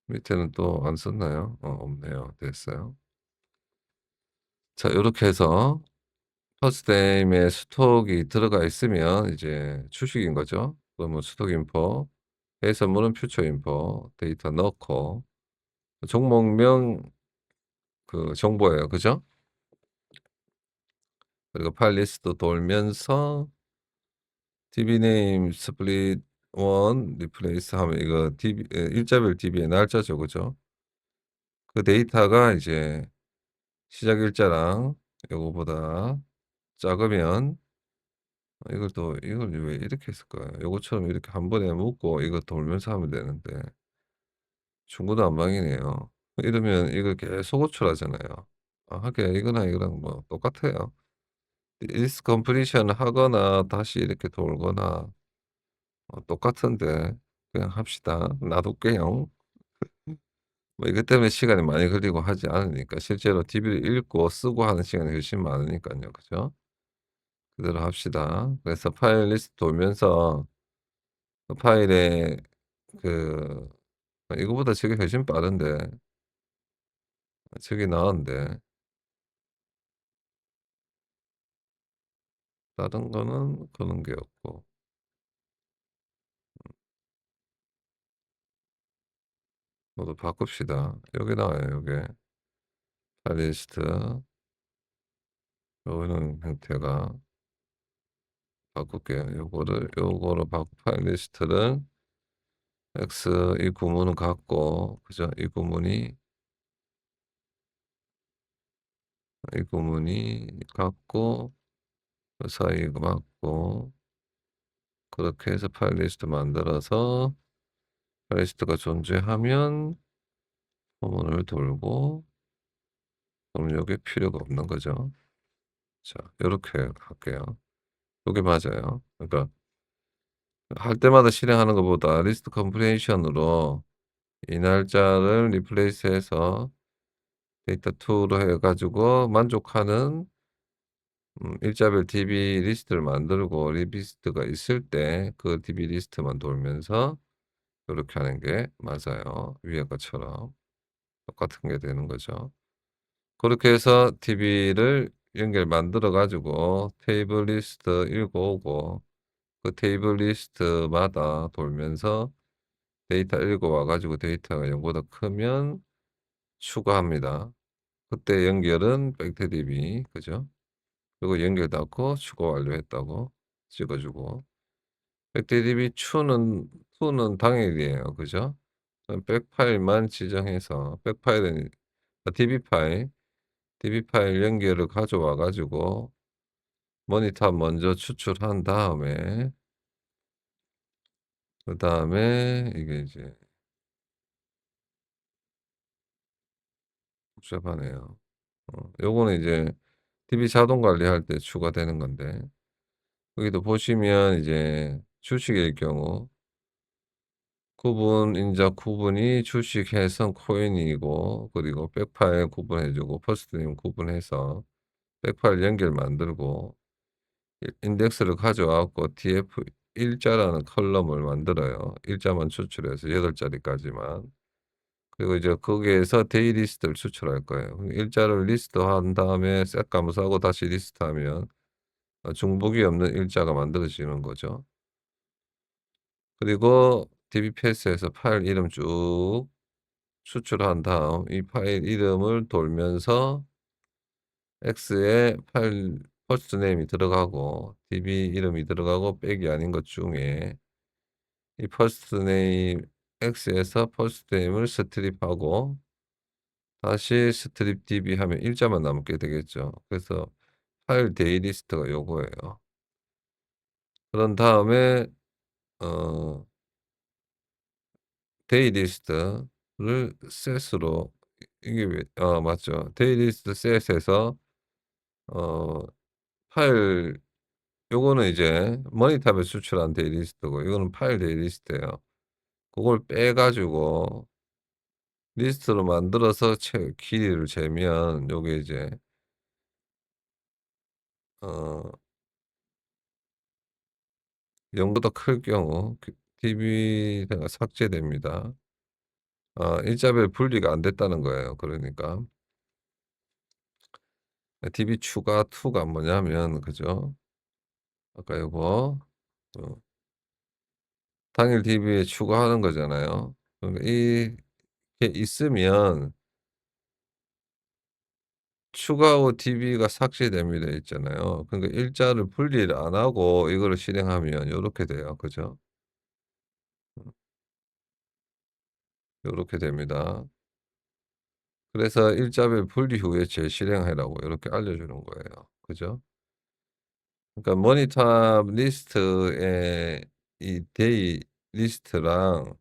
밑에는 또 안 썼나요? 없네요. 됐어요. 자 요렇게 해서 퍼스트 네임에 스톡이 들어가 있으면 이제 추식인 거죠. 그러면 스톡 인포, 해산물은 퓨처 인포, 데이터 넣고 종목명 그 정보예요. 그죠? 그리고 파일 리스트 돌면서 DB 네임 스플릿 1 리플레이스 하면 이거 DB 일자별 DB의 날짜죠. 그죠? 그 데이터가 이제 시작 일자랑 요거보다 작으면 이걸 왜 이렇게 했을까요? 요것처럼 이렇게 한 번에 묶고 이거 돌면서 하면 되는데 중구난방이네요. 이러면 이걸 계속 호출하잖아요. 하긴 이거랑 뭐 똑같아요. is completion 하거나 다시 이렇게 돌거나 똑같은데 그냥 합시다. 놔둘게요. 뭐 이것 때문에 시간이 많이 걸리고 하지 않으니까 실제로 DB를 읽고 쓰고 하는 시간이 훨씬 많으니까요. 그죠? 그대로 합시다. 그래서 파일 리스트 돌면서 그 파일에 그 이거보다 저게 훨씬 빠른데 저게 나은데 다른 거는 그런 게 없고 모두 바꿉시다. 여기 나와요. 요게 파일 리스트 요거는 형태가 바꿀게요. 요거로 파일 리스트를 X 이 구문은 같고 그죠? 이 구문이 같고 그 사이가 맞고 그렇게 해서 파일 리스트 만들어서 파일 리스트가 존재하면 소문을 돌고 그럼 요게 필요가 없는 거죠. 자 요렇게 할게요. 요게 맞아요. 그러니까 할 때마다 실행하는 것보다 리스트 컴프레이션으로 이 날짜를 리플레이스해서 데이터 2로 해 가지고 만족하는 일자별 DB 리스트를 만들고 리비스트가 있을 때 그 DB 리스트만 돌면서 요렇게 하는 게 맞아요. 위에 것처럼 똑같은 게 되는 거죠. 그렇게 해서 DB를 연결 만들어 가지고 테이블 리스트 읽어 오고 그 테이블 리스트마다 돌면서 데이터 읽어 와 가지고 데이터가 0 보다 크면 추가합니다. 그때 연결은 백트DB 그죠? 그리고 연결 닫고 추가 완료했다고 찍어 주고 백트DB to는 당일이에요. 그죠? 그럼 백 파일만 지정해서 백 파일은 DB 파일 연결을 가져와 가지고 모니터 먼저 추출한 다음에 그다음에 이게 이제 복잡하네요. 요거는 이제 DB 자동 관리할 때 추가되는 건데 여기도 보시면 이제 주식일 경우 구분 인자 구분이 주식해선 코인이고 그리고 백 파일 구분해 주고 퍼스트네임 구분해서 백 파일 연결 만들고 인덱스를 가져와 갖고 df 일자라는 컬럼을 만들어요. 일자만 추출해서 8 자리까지만. 그리고 이제 거기에서 데이 리스트를 추출할 거예요. 일자를 리스트한 다음에 색 감사하고 다시 리스트하면 중복이 없는 일자가 만들어지는 거죠. 그리고 DB 패스에서 파일 이름 쭉 추출한 다음 이 파일 이름을 돌면서 X에 파일 퍼스트 네임이 들어가고 DB 이름이 들어가고 백이 아닌 것 중에 이 퍼스트 네임 X에서 퍼스트 네임을 스트립하고 다시 스트립 DB 하면 일자만 남게 되겠죠. 그래서 파일 데이 리스트가 요거예요. 그런 다음에 어 데이 리스트를 셋으로 이게 왜 맞죠. 데이 리스트 셋에서 어 파일 요거는 이제 머니탑에 수출한 데이 리스트고 이거는 파일 데이 리스트예요. 그걸 빼 가지고 리스트로 만들어서 길이를 재면 요게 이제 어 0 보다 클 경우 DB가 삭제됩니다. 일자별 분리가 안 됐다는 거예요. 그러니까 DB 추가 2가 뭐냐면 그죠? 아까 요거 어 당일 DB에 추가하는 거잖아요. 그러니까 이게 있으면 추가 후 DB가 삭제됩니다 있잖아요. 그러니까 일자를 분리를 안 하고 이거를 실행하면 요렇게 돼요. 그죠? 요렇게 됩니다. 그래서 일자별 분리 후에 재실행하라고 이렇게 알려주는 거예요. 그죠? 그러니까 모니터 리스트에 이 데이 리스트랑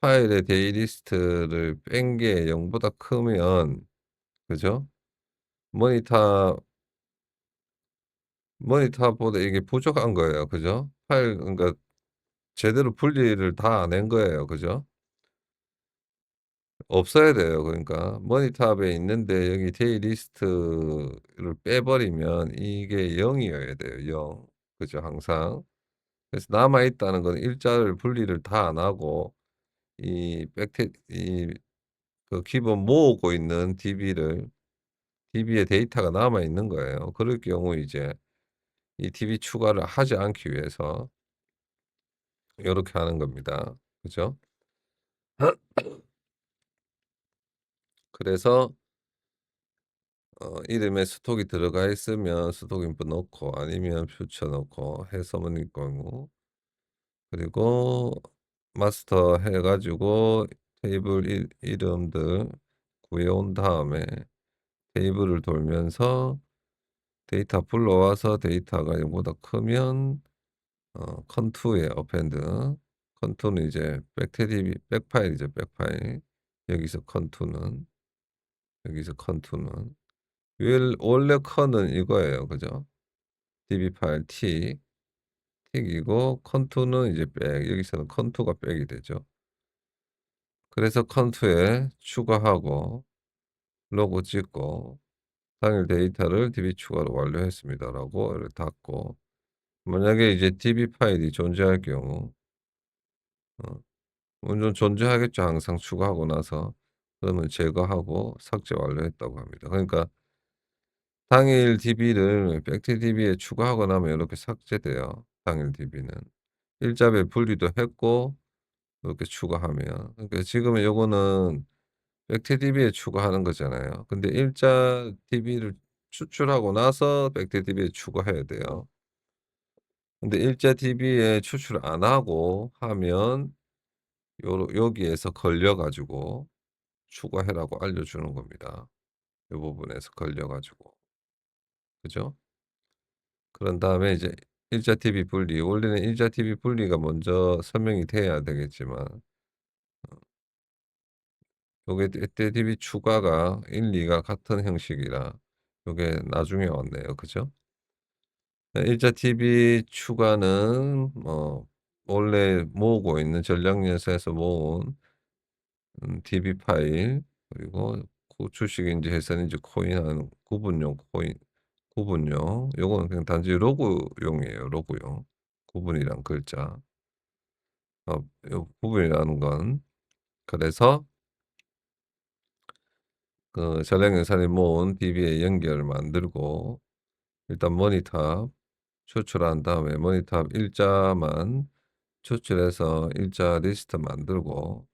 파일의 데이 리스트를 뺀 게 0 보다 크면 그죠? 모니터 모니터보다 이게 부족한 거예요. 그죠? 파일 그러니까 제대로 분리를 다 안 한 거예요. 그죠? 없어야 돼요. 그러니까 머니탑에 있는데 여기 데이 리스트를 빼버리면 이게 0 이어야 돼요. 0. 그죠? 항상. 그래서 남아 있다는 건 일자를 분리를 다 안 하고 이 백테 이 그 기본 모으고 있는 DB에 데이터가 남아 있는 거예요. 그럴 경우 이제 이 DB 추가를 하지 않기 위해서 요렇게 하는 겁니다. 그죠? 그래서 이름에 스톡이 들어가 있으면 스톡 인풋 넣고 아니면 퓨처 넣고 해서문일 경우 그리고 마스터 해 가지고 테이블 이름들 구해 온 다음에 테이블을 돌면서 데이터 불러와서 데이터가 이거보다 크면 컨투에 어펜드 컨투는 이제 백테디비 백파일이죠, 백파일. 여기서 컨투는 여기서 컨투는 원래 컨은 이거예요. 그죠? DB 파일 틱이고 컨투는 이제 백 여기서는 컨투가 백이 되죠. 그래서 컨투에 추가하고 로고 찍고 "당일 데이터를 DB 추가로 완료했습니다."라고 이렇게 닫고, 만약에 이제 DB 파일이 존재할 경우 어 물론 존재하겠죠, 항상 추가하고 나서. 그러면 제거하고 삭제 완료했다고 합니다. 그러니까 당일 DB를 백티 DB에 추가하고 나면 이렇게 삭제돼요, 당일 DB는. 일자별 분리도 했고 이렇게 추가하면. 그러니까 지금은 요거는 백티 DB에 추가하는 거잖아요. 근데 일자 DB를 추출하고 나서 백티 DB에 추가해야 돼요. 근데 일자 DB에 추출 안 하고 하면 요러 여기에서 걸려 가지고 추가해라고 알려주는 겁니다. 요 부분에서 걸려 가지고. 그죠? 그런 다음에 이제 일자 TV 분리, 원래는 일자 TV 분리가 먼저 설명이 돼야 되겠지만 요게 때 TV 추가가 1, 2가 같은 형식이라 요게 나중에 왔네요. 그죠? 네, 일자 TV 추가는 원래 모으고 있는 전략연산에서 모은 DB 파일, 그리고 주식인지 해서인지 코인하는 구분용 코인, 구분용. 요거는 그냥 단지 로그용이에요, 로그용. 구분이란 글자. 요 구분이라는 건, 그래서 그 전략 연산이 모은 DB의 연결을 만들고 일단 머니탑 추출한 다음에 머니탑 일자만 추출해서 일자 리스트 만들고,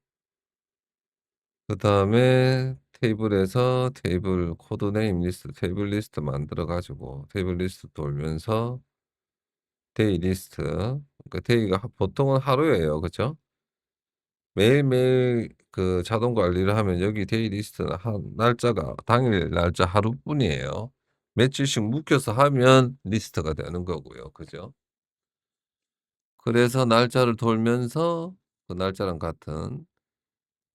그다음에 테이블에서 테이블 코드 네임 리스트, 테이블 리스트 만들어 가지고 테이블 리스트 돌면서 데이 리스트, 그러니까 데이가 보통은 하루예요. 그죠? 매일매일 그 자동 관리를 하면 여기 데이 리스트는 날짜가 당일 날짜 하루뿐이에요. 며칠씩 묶여서 하면 리스트가 되는 거고요. 그죠? 그래서 날짜를 돌면서 그 날짜랑 같은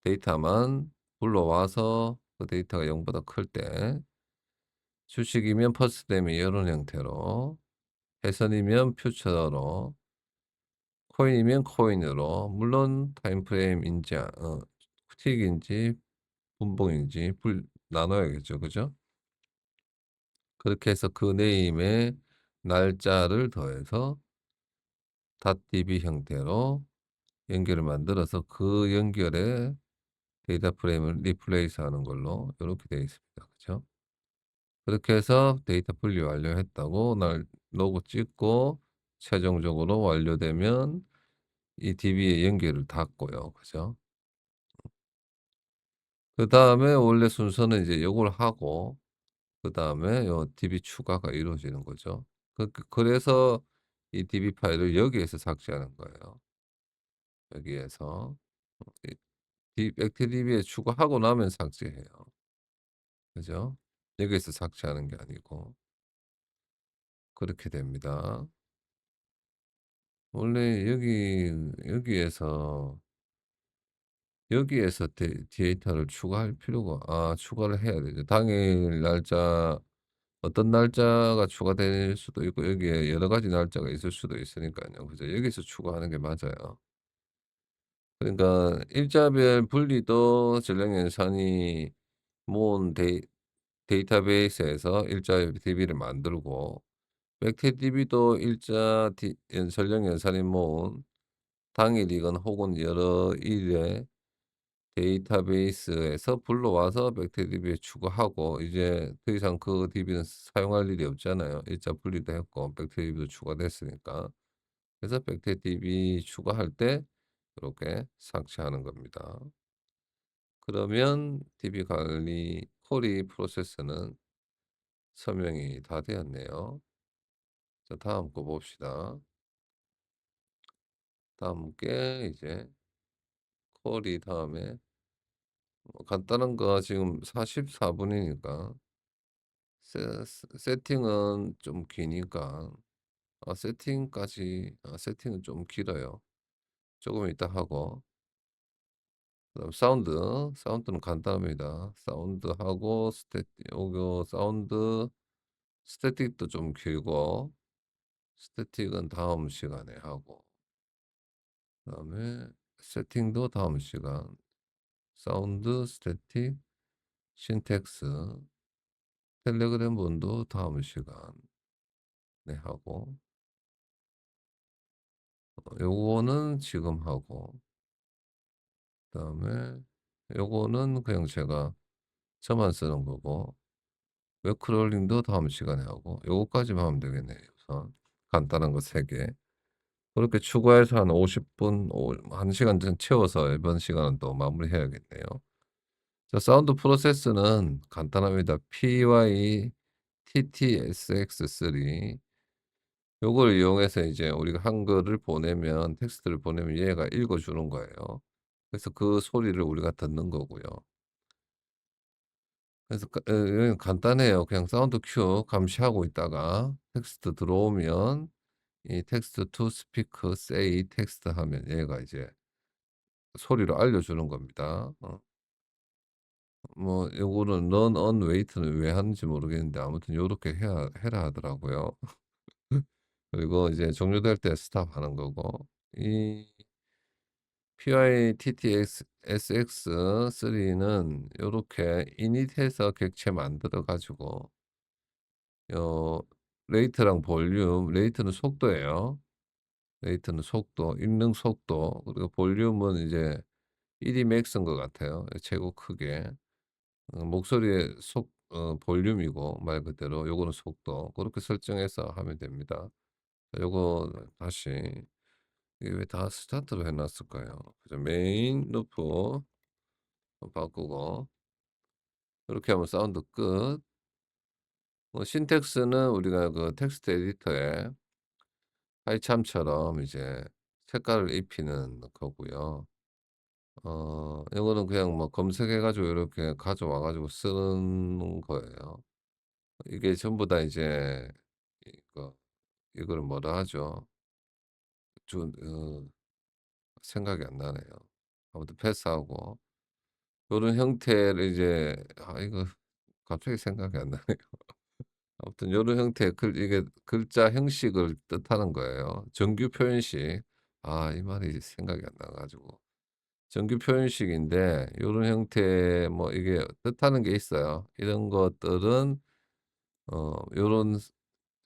데이터만 불러와서 그 데이터가 0 보다 클 때, 주식이면 퍼스트데미 이런 형태로, 해선이면 퓨처로, 코인이면 코인으로, 물론 타임프레임인지 틱인지 분봉인지 나눠야겠죠. 그죠? 그렇게 해서 그 네임에 날짜를 더해서 .db 형태로 연결을 만들어서 그 연결에 데이터 프레임을 리플레이스 하는 걸로 이렇게 되어 있습니다. 그죠? 그렇게 해서 데이터 분리 완료했다고 날 로고 찍고 최종적으로 완료되면 이 DB의 연결을 닫고요. 그죠? 그다음에 원래 순서는 이제 요걸 하고 그다음에 요 DB 추가가 이루어지는 거죠. 그래서 이 DB 파일을 여기에서 삭제하는 거예요. 여기에서 이 액티DB에 추가하고 나면 삭제해요. 그죠? 여기에서 삭제하는 게 아니고 그렇게 됩니다. 원래 여기에서 데이터를 추가할 필요가, 추가를 해야 되죠. 당일 날짜, 어떤 날짜가 추가될 수도 있고 여기에 여러 가지 날짜가 있을 수도 있으니까요. 그죠? 여기서 추가하는 게 맞아요. 그러니까 일자별 분리도 전략 연산이 모은 데이터베이스에서 일자 DB를 만들고, 맥테DB도 전략 연산이 모은 당일이건 혹은 여러 일의 데이터베이스에서 불러와서 맥테DB에 추가하고, 이제 더 이상 그 DB는 사용할 일이 없잖아요. 일자 분리도 했고 맥테DB도 추가됐으니까. 그래서 맥테DB 추가할 때 이렇게 삭제하는 겁니다. 그러면 DB 관리 쿼리 프로세스는 설명이 다 되었네요. 자, 다음 거 봅시다. 다음 게 이제 쿼리 다음에 간단한 거 지금 44 분이니까 세팅은 좀 기니까, 세팅은 좀 길어요. 조금 이따 하고, 그다음 사운드는 간단합니다. 사운드하고 요거 사운드 스태틱도 좀 길고, 스태틱은 다음 시간에 하고, 그다음에 세팅도 다음 시간. 사운드 스태틱 신텍스, 텔레그램 분도 다음 시간에 하고, 요거는 지금 하고, 그다음에 요거는 그냥 제가 저만 쓰는 거고, 웹크롤링도 다음 시간에 하고, 요거까지만 하면 되겠네요. 우선 간단한 거 3개. 그렇게 추가해서 한 50분, 1시간 좀 채워서 이번 시간은 또 마무리해야겠네요. 자, 사운드 프로세스는 간단합니다. PyTTSX3 요걸 이용해서 이제 우리가 한글을 보내면 텍스트를 보내면 얘가 읽어 주는 거예요. 그래서 그 소리를 우리가 듣는 거고요. 그래서 간단해요. 그냥 사운드 큐 감시하고 있다가 텍스트 들어오면 이 텍스트 to speak say 텍스트 하면 얘가 이제 소리로 알려주는 겁니다. 뭐 요거는 run on wait는 왜 하는지 모르겠는데 아무튼 요렇게 해라 하더라고요. 그리고 이제 종료될 때 스탑하는 거고 이 PyTTX-SX3는 요렇게 init해서 객체 만들어 가지고 요 레이트랑 볼륨, 레이트는 속도예요. 레이트는 속도, 읽는 속도, 그리고 볼륨은 이제 1이 맥스인 것 같아요. 최고 크게. 목소리의 볼륨이고 말 그대로 요거는 속도. 그렇게 설정해서 하면 됩니다. 요거 다시 이게 왜 다 스타트로 해 놨을까요? 그죠. 메인 루프 바꾸고 이렇게 하면 사운드 끝. 신텍스는 우리가 그 텍스트 에디터에 하이참처럼 이제 색깔을 입히는 거고요. 이거는 그냥 뭐 검색해 가지고 이렇게 가져와 가지고 쓰는 거예요. 이게 전부 다 이제 이거 이거를 뭐라 하죠? 좀 생각이 안 나네요. 아무튼 패스하고 요런 형태를 이제 이거 갑자기 생각이 안 나네요. 아무튼 요런 형태의 이게 글자 형식을 뜻하는 거예요. 정규 표현식. 이 말이 생각이 안 나 가지고. 정규 표현식인데 요런 형태 뭐 이게 뜻하는 게 있어요. 이런 것들은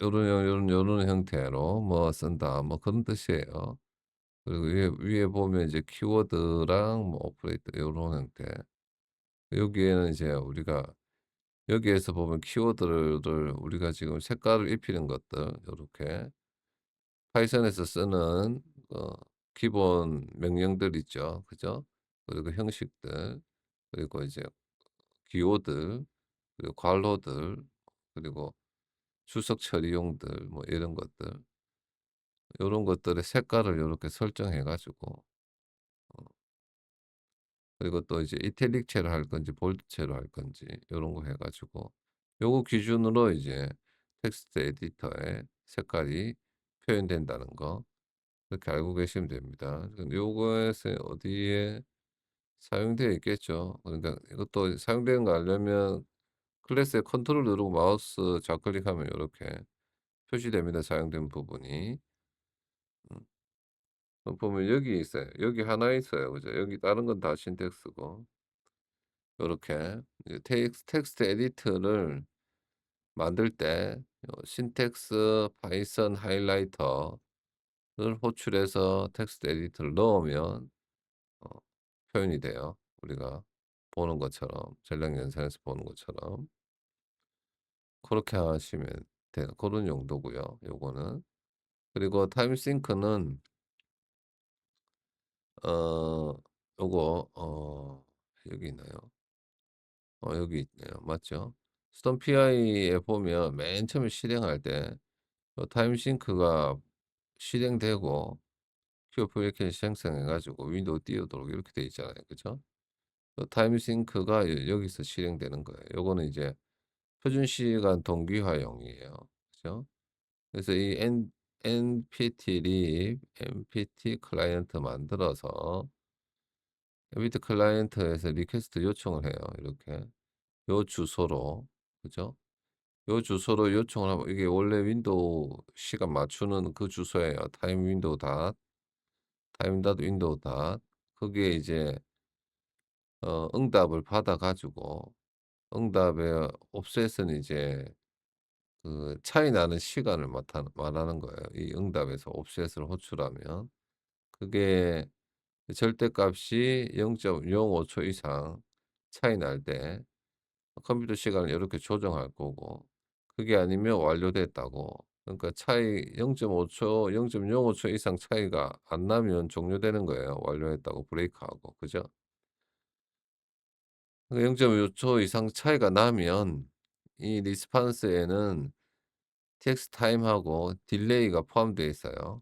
요런 요런 형태로 뭐 쓴다 뭐 그런 뜻이에요. 그리고 위에 보면 이제 키워드랑 뭐 오퍼레이터 요런 형태. 여기에는 이제 우리가 여기에서 보면 키워드를 우리가 지금 색깔을 입히는 것들 요렇게 파이썬에서 쓰는 어 기본 명령들 있죠. 그죠? 그리고 형식들 그리고 이제 기호들 그리고 괄호들 그리고 주석 처리용들 뭐 이런 것들 요런 것들의 색깔을 요렇게 설정해 가지고 그리고 또 이제 이탈릭체로 할 건지 볼드체로 할 건지 요런 거 해 가지고 요거 기준으로 이제 텍스트 에디터에 색깔이 표현된다는 거 그렇게 알고 계시면 됩니다. 근데 요거에서 어디에 사용되어 있겠죠. 그러니까 이것도 사용되는 거 알려면 클래스의 컨트롤 누르고 마우스 좌클릭하면 요렇게 표시됩니다, 사용된 부분이. 음. 보면 여기 있어요. 여기 하나 있어요. 그죠? 여기 다른 건 다 신텍스고. 요렇게 이제 텍스트 에디터를 만들 때 신텍스 파이썬 하이라이터를 호출해서 텍스트 에디터를 넣으면 어 표현이 돼요. 우리가 보는 것처럼 전략 연산에서 보는 것처럼. 그렇게 하시면 돼요. 고런 용도고요, 요거는. 그리고 타임 싱크는 어 요거 여기 있나요? 여기 있네요. 맞죠? 스톰 PI에 보면 맨 처음에 실행할 때 타임 싱크가 실행되고 q 어플리케이션 생성해 가지고 윈도우 띄우도록 이렇게 돼 있잖아요. 그죠? 타임 싱크가 여기서 실행되는 거예요. 요거는 이제 표준 시간 동기화용이에요. 그죠? 그래서 이 npt lib npt 클라이언트 만들어서 npt 클라이언트에서 리퀘스트 요청을 해요. 이렇게 요 주소로 그죠? 요 주소로 요청을 하면 이게 원래 윈도우 시간 맞추는 그 주소예요. 타임 윈도우 닷 타임 닷 윈도우 닷 거기에 이제 응답을 받아 가지고 응답의 offset은 이제 그 차이 나는 시간을 말하는 거예요. 이 응답에서 offset을 호출하면 그게 절대값이 0.05초 이상 차이 날 때 컴퓨터 시간을 이렇게 조정할 거고 그게 아니면 완료됐다고. 그러니까 차이 0.5 초, 0.05초 이상 차이가 안 나면 종료되는 거예요, 완료했다고 브레이크하고. 그죠? 0.5초 이상 차이가 나면 이 리스판스에는 TX 타임하고 딜레이가 포함되어 있어요.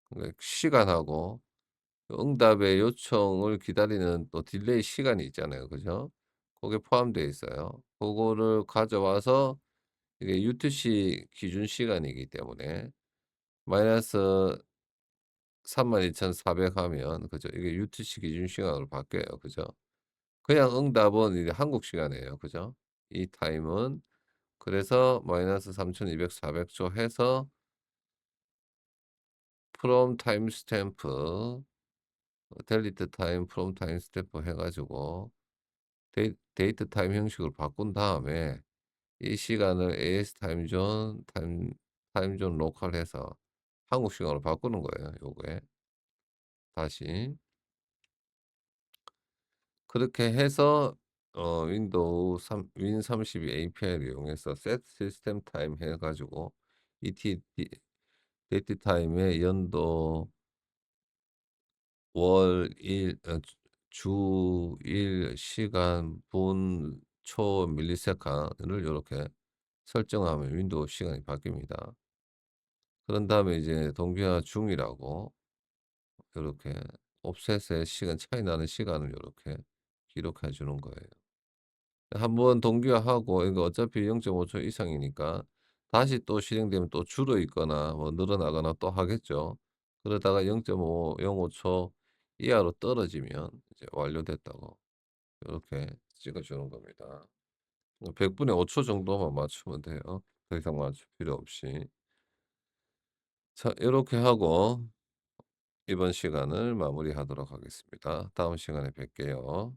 그러니까 시간하고 응답의 요청을 기다리는 또 딜레이 시간이 있잖아요. 그죠? 거기에 포함되어 있어요. 그거를 가져와서 이게 UTC 기준 시간이기 때문에 마이너스 32,400 하면 그죠? 이게 UTC 기준 시간으로 바뀌어요. 그죠? 그냥 응답은 이제 한국 시간이에요. 그죠? 이 타임은 그래서 마이너스 3,200, 400초 해서 from 타임스탬프 델리트 타임 프롬 타임스탬프 해 가지고 데이트 타임 형식으로 바꾼 다음에 이 시간을 AS 타임존 로컬 해서 한국 시간으로 바꾸는 거예요, 요거에 다시. 그렇게 해서 윈도우 윈32 API를 이용해서 set 시스템 타임 해 가지고 ET 데이트 타임의 연도 월, 일, 주, 일, 시간, 분, 초, 밀리세컨을 요렇게 설정하면 윈도우 시간이 바뀝니다. 그런 다음에 이제 동기화 중이라고 요렇게 옵셋의 시간 차이 나는 시간을 요렇게 기록해 주는 거예요. 한번 동기화하고 이거 어차피 0.5초 이상이니까 다시 또 실행되면 또 줄어 있거나 뭐 늘어나거나 또 하겠죠. 그러다가 0.5 초 이하로 떨어지면 이제 완료됐다고 요렇게 찍어 주는 겁니다. 100 분의 5초 정도만 맞추면 돼요. 더 이상 맞출 필요 없이. 자 요렇게 하고 이번 시간을 마무리하도록 하겠습니다. 다음 시간에 뵐게요.